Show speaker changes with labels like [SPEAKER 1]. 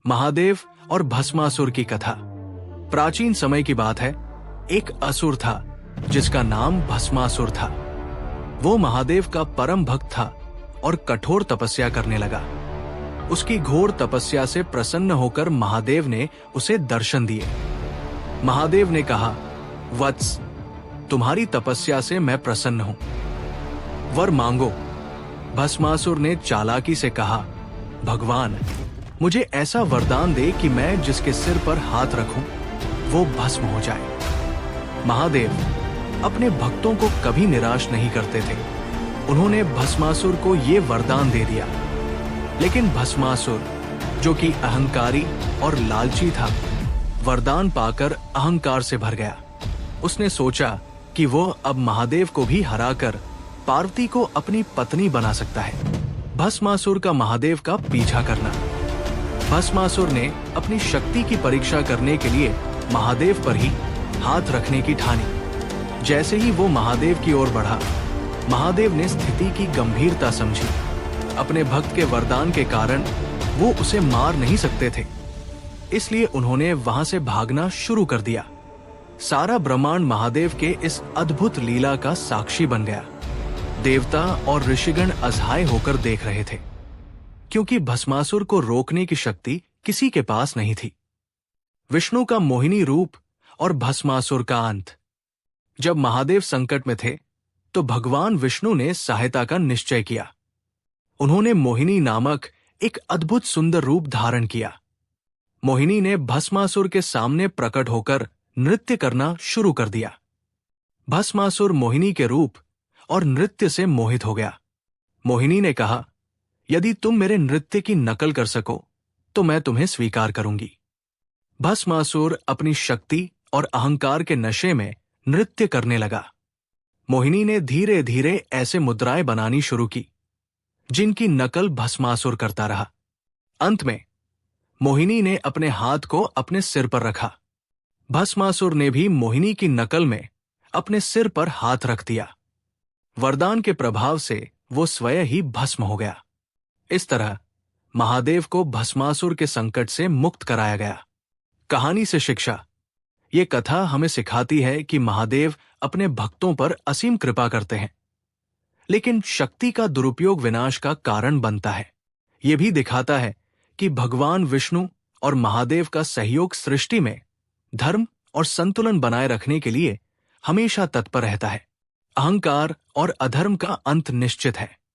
[SPEAKER 1] महादेव और भस्मासुर की कथा। प्राचीन समय की बात है। एक असुर था जिसका नाम भस्मासुर था। वो महादेव का परम भक्त था और कठोर तपस्या करने लगा। उसकी घोर तपस्या से प्रसन्न होकर महादेव ने उसे दर्शन दिए। महादेव ने कहा, वत्स, तुम्हारी तपस्या से मैं प्रसन्न हूं, वर मांगो। भस्मासुर ने चालाकी से कहा, भगवान, मुझे ऐसा वरदान दे कि मैं जिसके सिर पर हाथ रखूं वो भस्म हो जाए। महादेव अपने भक्तों को कभी निराश नहीं करते थे। उन्होंने भस्मासुर को ये वरदान दे दिया। लेकिन भस्मासुर, जो कि अहंकारी और लालची था, वरदान पाकर अहंकार से भर गया। उसने सोचा कि वो अब महादेव को भी हराकर पार्वती को अपनी पत्नी बना सकता है। भस्मासुर का महादेव का पीछा करना। भस्मासुर ने अपनी शक्ति की परीक्षा करने के लिए महादेव पर ही हाथ रखने की ठानी। जैसे ही वो महादेव की ओर बढ़ा, महादेव ने स्थिति की गंभीरता समझी। अपने भक्त के वरदान के कारण वो उसे मार नहीं सकते थे, इसलिए उन्होंने वहां से भागना शुरू कर दिया। सारा ब्रह्मांड महादेव के इस अद्भुत लीला का साक्षी बन गया। देवता और ऋषिगण असहाय होकर देख रहे थे, क्योंकि भस्मासुर को रोकने की शक्ति किसी के पास नहीं थी। विष्णु का मोहिनी रूप और भस्मासुर का अंत। जब महादेव संकट में थे तो भगवान विष्णु ने सहायता का निश्चय किया। उन्होंने मोहिनी नामक एक अद्भुत सुंदर रूप धारण किया। मोहिनी ने भस्मासुर के सामने प्रकट होकर नृत्य करना शुरू कर दिया। भस्मासुर मोहिनी के रूप और नृत्य से मोहित हो गया। मोहिनी ने कहा, यदि तुम मेरे नृत्य की नकल कर सको तो मैं तुम्हें स्वीकार करूंगी। भस्मासुर अपनी शक्ति और अहंकार के नशे में नृत्य करने लगा। मोहिनी ने धीरे धीरे ऐसे मुद्राएं बनानी शुरू की जिनकी नकल भस्मासुर करता रहा। अंत में मोहिनी ने अपने हाथ को अपने सिर पर रखा। भस्मासुर ने भी मोहिनी की नकल में अपने सिर पर हाथ रख दिया। वरदान के प्रभाव से वो स्वयं ही भस्म हो गया। इस तरह महादेव को भस्मासुर के संकट से मुक्त कराया गया। कहानी से शिक्षा। ये कथा हमें सिखाती है कि महादेव अपने भक्तों पर असीम कृपा करते हैं, लेकिन शक्ति का दुरुपयोग विनाश का कारण बनता है। ये भी दिखाता है कि भगवान विष्णु और महादेव का सहयोग सृष्टि में धर्म और संतुलन बनाए रखने के लिए हमेशा तत्पर रहता है। अहंकार और अधर्म का अंत निश्चित है।